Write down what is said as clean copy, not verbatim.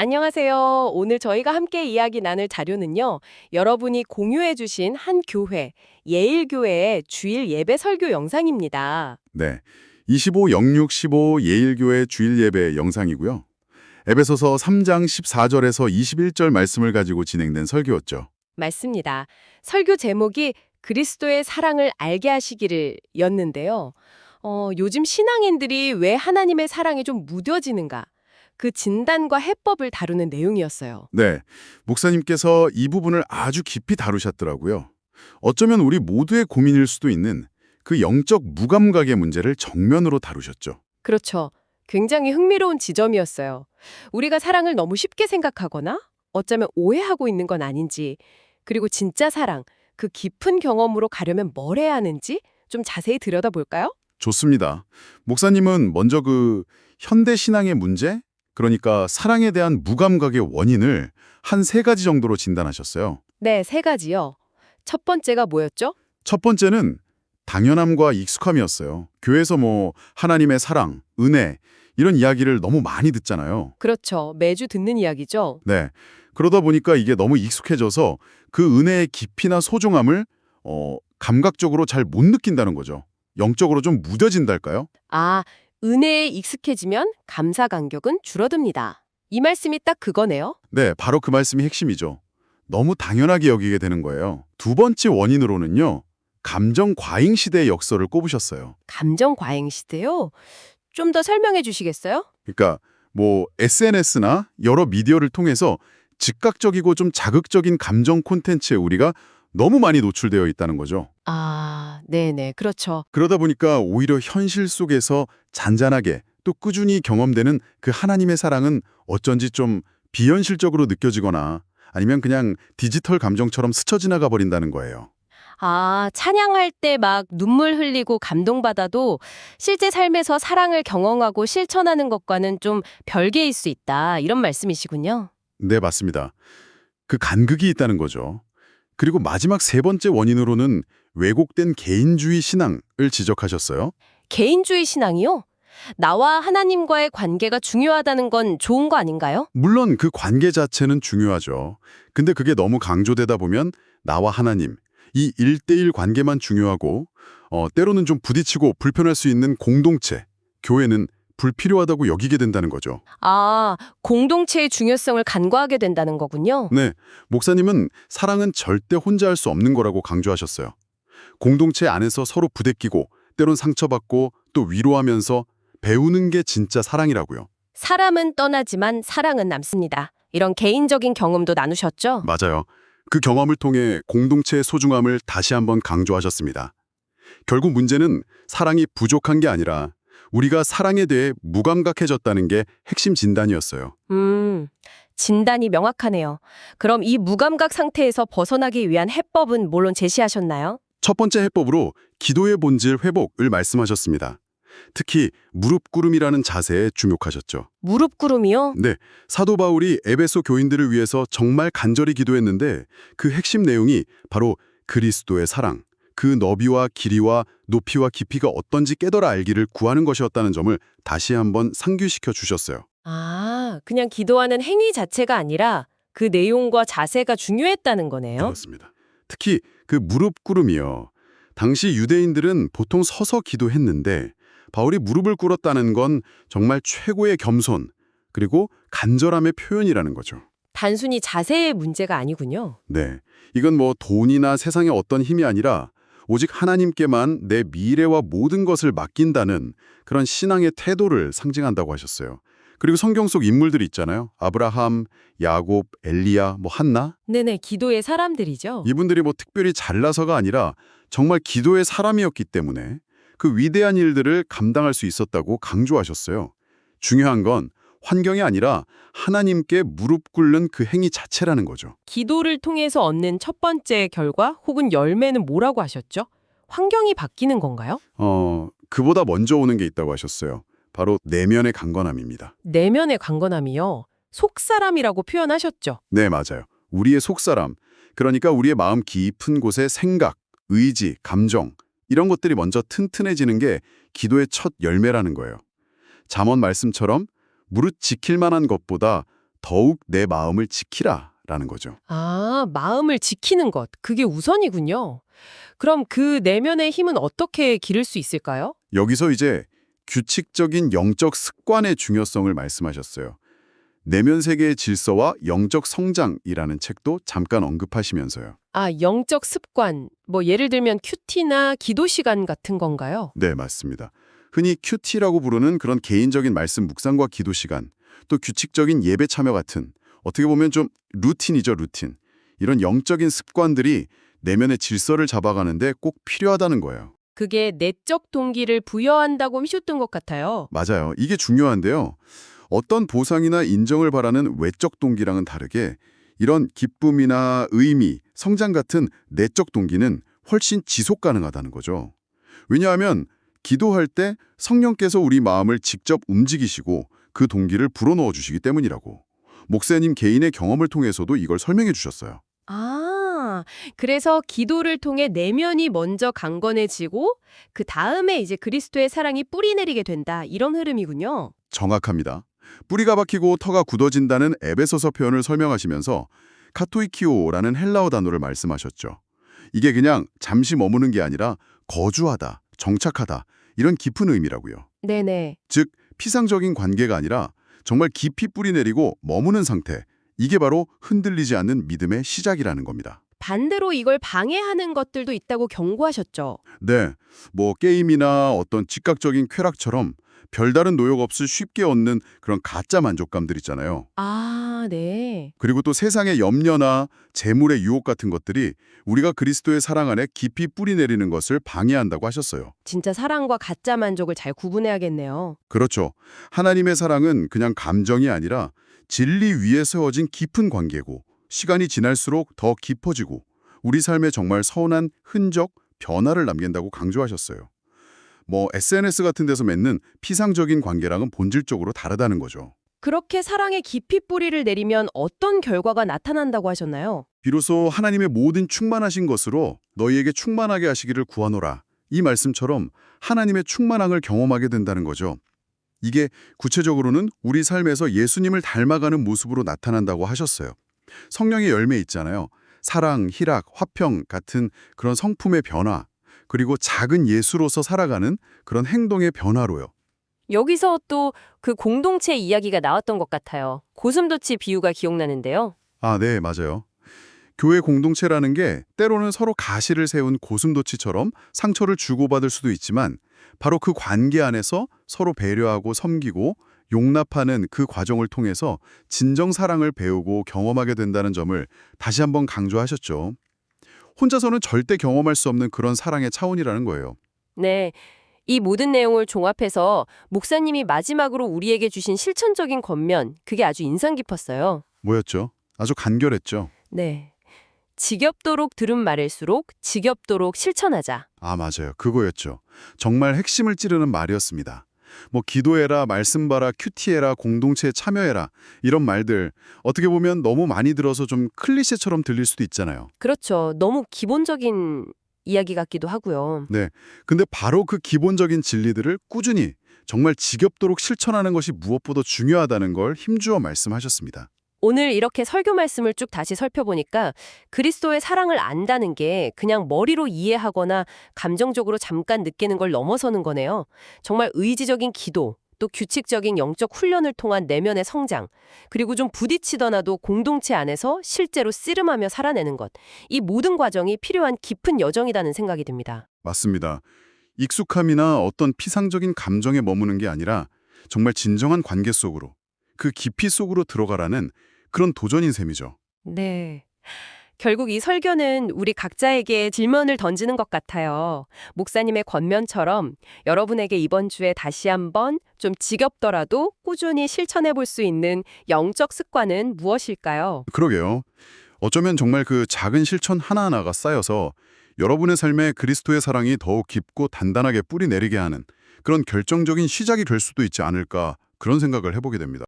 안녕하세요. 오늘 저희가 함께 이야기 나눌 자료는요. 여러분이 공유해 주신 한 교회, 예일교회의 주일 예배 설교 영상입니다. 네, 250615 예일교회 주일 예배 영상이고요. 에베소서 3장 14절에서 21절 말씀을 가지고 진행된 설교였죠. 맞습니다. 설교 제목이 그리스도의 사랑을 알게 하시기를 였는데요. 요즘 신앙인들이 왜 하나님의 사랑이 좀 무뎌지는가? 그 진단과 해법을 다루는 내용이었어요. 네, 목사님께서 이 부분을 아주 깊이 다루셨더라고요. 어쩌면 우리 모두의 고민일 수도 있는 그 영적 무감각의 문제를 정면으로 다루셨죠. 그렇죠. 굉장히 흥미로운 지점이었어요. 우리가 사랑을 너무 쉽게 생각하거나 어쩌면 오해하고 있는 건 아닌지, 그리고 진짜 사랑, 그 깊은 경험으로 가려면 뭘 해야 하는지 좀 자세히 들여다볼까요? 좋습니다. 목사님은 먼저 그 현대 신앙의 문제, 그러니까 사랑에 대한 무감각의 원인을 한 세 가지 정도로 진단하셨어요. 네, 세 가지요. 첫 번째가 뭐였죠? 첫 번째는 당연함과 익숙함이었어요. 교회에서 하나님의 사랑, 은혜 이런 이야기를 너무 많이 듣잖아요. 그렇죠. 매주 듣는 이야기죠. 네. 그러다 보니까 이게 너무 익숙해져서 그 은혜의 깊이나 소중함을 감각적으로 잘 못 느낀다는 거죠. 영적으로 좀 무뎌진달까요? 아, 은혜에 익숙해지면 감사 간격은 줄어듭니다. 이 말씀이 딱 그거네요. 네, 바로 그 말씀이 핵심이죠. 너무 당연하게 여기게 되는 거예요. 두 번째 원인으로는요. 감정 과잉 시대의 역설을 꼽으셨어요. 감정 과잉 시대요? 좀 더 설명해 주시겠어요? 그러니까 SNS나 여러 미디어를 통해서 즉각적이고 좀 자극적인 감정 콘텐츠에 우리가 너무 많이 노출되어 있다는 거죠. 아, 네네, 그렇죠. 그러다 보니까 오히려 현실 속에서 잔잔하게 또 꾸준히 경험되는 그 하나님의 사랑은 어쩐지 좀 비현실적으로 느껴지거나 아니면 그냥 디지털 감정처럼 스쳐 지나가 버린다는 거예요. 아, 찬양할 때 막 눈물 흘리고 감동받아도 실제 삶에서 사랑을 경험하고 실천하는 것과는 좀 별개일 수 있다. 이런 말씀이시군요. 네, 맞습니다. 그 간극이 있다는 거죠. 그리고 마지막 세 번째 원인으로는 왜곡된 개인주의 신앙을 지적하셨어요. 개인주의 신앙이요? 나와 하나님과의 관계가 중요하다는 건 좋은 거 아닌가요? 물론 그 관계 자체는 중요하죠. 근데 그게 너무 강조되다 보면 나와 하나님, 이 1대1 관계만 중요하고 때로는 좀 부딪히고 불편할 수 있는 공동체, 교회는 불필요하다고 여기게 된다는 거죠. 아, 공동체의 중요성을 간과하게 된다는 거군요. 네, 목사님은 사랑은 절대 혼자 할 수 없는 거라고 강조하셨어요. 공동체 안에서 서로 부대끼고 때론 상처받고 또 위로하면서 배우는 게 진짜 사랑이라고요. 사람은 떠나지만 사랑은 남습니다. 이런 개인적인 경험도 나누셨죠? 맞아요. 그 경험을 통해 공동체의 소중함을 다시 한번 강조하셨습니다. 결국 문제는 사랑이 부족한 게 아니라 우리가 사랑에 대해 무감각해졌다는 게 핵심 진단이었어요. 진단이 명확하네요. 그럼 이 무감각 상태에서 벗어나기 위한 해법은 물론 제시하셨나요? 첫 번째 해법으로 기도의 본질 회복을 말씀하셨습니다. 특히 무릎 꿇음이라는 자세에 주목하셨죠. 무릎 꿇음이요? 네, 사도 바울이 에베소 교인들을 위해서 정말 간절히 기도했는데 그 핵심 내용이 바로 그리스도의 사랑, 그 너비와 길이와 높이와 깊이가 어떤지 깨달아 알기를 구하는 것이었다는 점을 다시 한번 상기시켜 주셨어요. 아, 그냥 기도하는 행위 자체가 아니라 그 내용과 자세가 중요했다는 거네요. 그렇습니다. 특히 그 무릎 꿇음이요. 당시 유대인들은 보통 서서 기도했는데 바울이 무릎을 꿇었다는 건 정말 최고의 겸손 그리고 간절함의 표현이라는 거죠. 단순히 자세의 문제가 아니군요. 네, 이건 돈이나 세상의 어떤 힘이 아니라 오직 하나님께만 내 미래와 모든 것을 맡긴다는 그런 신앙의 태도를 상징한다고 하셨어요. 그리고 성경 속 인물들 있잖아요. 아브라함, 야곱, 엘리야, 한나? 네네, 기도의 사람들이죠. 이분들이 특별히 잘나서가 아니라 정말 기도의 사람이었기 때문에 그 위대한 일들을 감당할 수 있었다고 강조하셨어요. 중요한 건 환경이 아니라 하나님께 무릎 꿇는 그 행위 자체라는 거죠. 기도를 통해서 얻는 첫 번째 결과 혹은 열매는 뭐라고 하셨죠? 환경이 바뀌는 건가요? 그보다 먼저 오는 게 있다고 하셨어요. 바로 내면의 강건함입니다. 내면의 강건함이요. 속사람이라고 표현하셨죠. 네, 맞아요. 우리의 속사람, 그러니까 우리의 마음 깊은 곳에 생각, 의지, 감정 이런 것들이 먼저 튼튼해지는 게 기도의 첫 열매라는 거예요. 잠언 말씀처럼 무릇 지킬 만한 것보다 더욱 내 마음을 지키라 라는 거죠. 아, 마음을 지키는 것. 그게 우선이군요. 그럼 그 내면의 힘은 어떻게 기를 수 있을까요? 여기서 이제 규칙적인 영적 습관의 중요성을 말씀하셨어요. 내면 세계의 질서와 영적 성장이라는 책도 잠깐 언급하시면서요. 아, 영적 습관. 뭐 예를 들면 큐티나 기도 시간 같은 건가요? 네, 맞습니다. 흔히 큐티라고 부르는 그런 개인적인 말씀 묵상과 기도 시간, 또 규칙적인 예배 참여 같은 어떻게 보면 좀 루틴이죠, 루틴. 이런 영적인 습관들이 내면의 질서를 잡아가는데 꼭 필요하다는 거예요. 그게 내적 동기를 부여한다고 하셨던 것 같아요. 맞아요. 이게 중요한데요. 어떤 보상이나 인정을 바라는 외적 동기랑은 다르게 이런 기쁨이나 의미, 성장 같은 내적 동기는 훨씬 지속 가능하다는 거죠. 왜냐하면 기도할 때 성령께서 우리 마음을 직접 움직이시고 그 동기를 불어넣어 주시기 때문이라고. 목사님 개인의 경험을 통해서도 이걸 설명해 주셨어요. 아, 그래서 기도를 통해 내면이 먼저 강건해지고 그 다음에 이제 그리스도의 사랑이 뿌리 내리게 된다. 이런 흐름이군요. 정확합니다. 뿌리가 박히고 터가 굳어진다는 에베소서 표현을 설명하시면서 카토이키오라는 헬라어 단어를 말씀하셨죠. 이게 그냥 잠시 머무는 게 아니라 거주하다, 정착하다 이런 깊은 의미라고요. 네네. 즉 피상적인 관계가 아니라 정말 깊이 뿌리 내리고 머무는 상태. 이게 바로 흔들리지 않는 믿음의 시작이라는 겁니다. 반대로 이걸 방해하는 것들도 있다고 경고하셨죠. 네, 뭐 게임이나 어떤 즉각적인 쾌락처럼 별다른 노력 없이 쉽게 얻는 그런 가짜 만족감들 있잖아요. 아, 네. 그리고 또 세상의 염려나 재물의 유혹 같은 것들이 우리가 그리스도의 사랑 안에 깊이 뿌리 내리는 것을 방해한다고 하셨어요. 진짜 사랑과 가짜 만족을 잘 구분해야겠네요. 그렇죠. 하나님의 사랑은 그냥 감정이 아니라 진리 위에 세워진 깊은 관계고 시간이 지날수록 더 깊어지고 우리 삶에 정말 선한 흔적, 변화를 남긴다고 강조하셨어요. 뭐 SNS 같은 데서 맺는 피상적인 관계랑은 본질적으로 다르다는 거죠. 그렇게 사랑의 깊이 뿌리를 내리면 어떤 결과가 나타난다고 하셨나요? 비로소 하나님의 모든 충만하신 것으로 너희에게 충만하게 하시기를 구하노라. 이 말씀처럼 하나님의 충만함을 경험하게 된다는 거죠. 이게 구체적으로는 우리 삶에서 예수님을 닮아가는 모습으로 나타난다고 하셨어요. 성령의 열매 있잖아요. 사랑, 희락, 화평 같은 그런 성품의 변화, 그리고 작은 예수로서 살아가는 그런 행동의 변화로요. 여기서 또 그 공동체 이야기가 나왔던 것 같아요. 고슴도치 비유가 기억나는데요. 아, 네, 맞아요. 교회 공동체라는 게 때로는 서로 가시를 세운 고슴도치처럼 상처를 주고받을 수도 있지만 바로 그 관계 안에서 서로 배려하고 섬기고 용납하는 그 과정을 통해서 진정 사랑을 배우고 경험하게 된다는 점을 다시 한번 강조하셨죠. 혼자서는 절대 경험할 수 없는 그런 사랑의 차원이라는 거예요. 네. 이 모든 내용을 종합해서 목사님이 마지막으로 우리에게 주신 실천적인 권면, 그게 아주 인상 깊었어요. 뭐였죠? 아주 간결했죠. 네. 지겹도록 들은 말일수록 지겹도록 실천하자. 아, 맞아요. 그거였죠. 정말 핵심을 찌르는 말이었습니다. 뭐 기도해라, 말씀 봐라, 큐티해라, 공동체에 참여해라 이런 말들 어떻게 보면 너무 많이 들어서 좀 클리셰처럼 들릴 수도 있잖아요. 그렇죠. 너무 기본적인 이야기 같기도 하고요. 네, 근데 바로 그 기본적인 진리들을 꾸준히 정말 지겹도록 실천하는 것이 무엇보다 중요하다는 걸 힘주어 말씀하셨습니다. 오늘 이렇게 설교 말씀을 쭉 다시 살펴보니까 그리스도의 사랑을 안다는 게 그냥 머리로 이해하거나 감정적으로 잠깐 느끼는 걸 넘어서는 거네요. 정말 의지적인 기도, 또 규칙적인 영적 훈련을 통한 내면의 성장, 그리고 좀 부딪히더라도 공동체 안에서 실제로 씨름하며 살아내는 것. 이 모든 과정이 필요한 깊은 여정이라는 생각이 듭니다. 맞습니다. 익숙함이나 어떤 피상적인 감정에 머무는 게 아니라 정말 진정한 관계 속으로, 그 깊이 속으로 들어가라는 그런 도전인 셈이죠. 네. 결국 이 설교는 우리 각자에게 질문을 던지는 것 같아요. 목사님의 권면처럼 여러분에게 이번 주에 다시 한번 좀 지겹더라도 꾸준히 실천해 볼 수 있는 영적 습관은 무엇일까요? 그러게요. 어쩌면 정말 그 작은 실천 하나하나가 쌓여서 여러분의 삶에 그리스도의 사랑이 더욱 깊고 단단하게 뿌리 내리게 하는 그런 결정적인 시작이 될 수도 있지 않을까 그런 생각을 해보게 됩니다.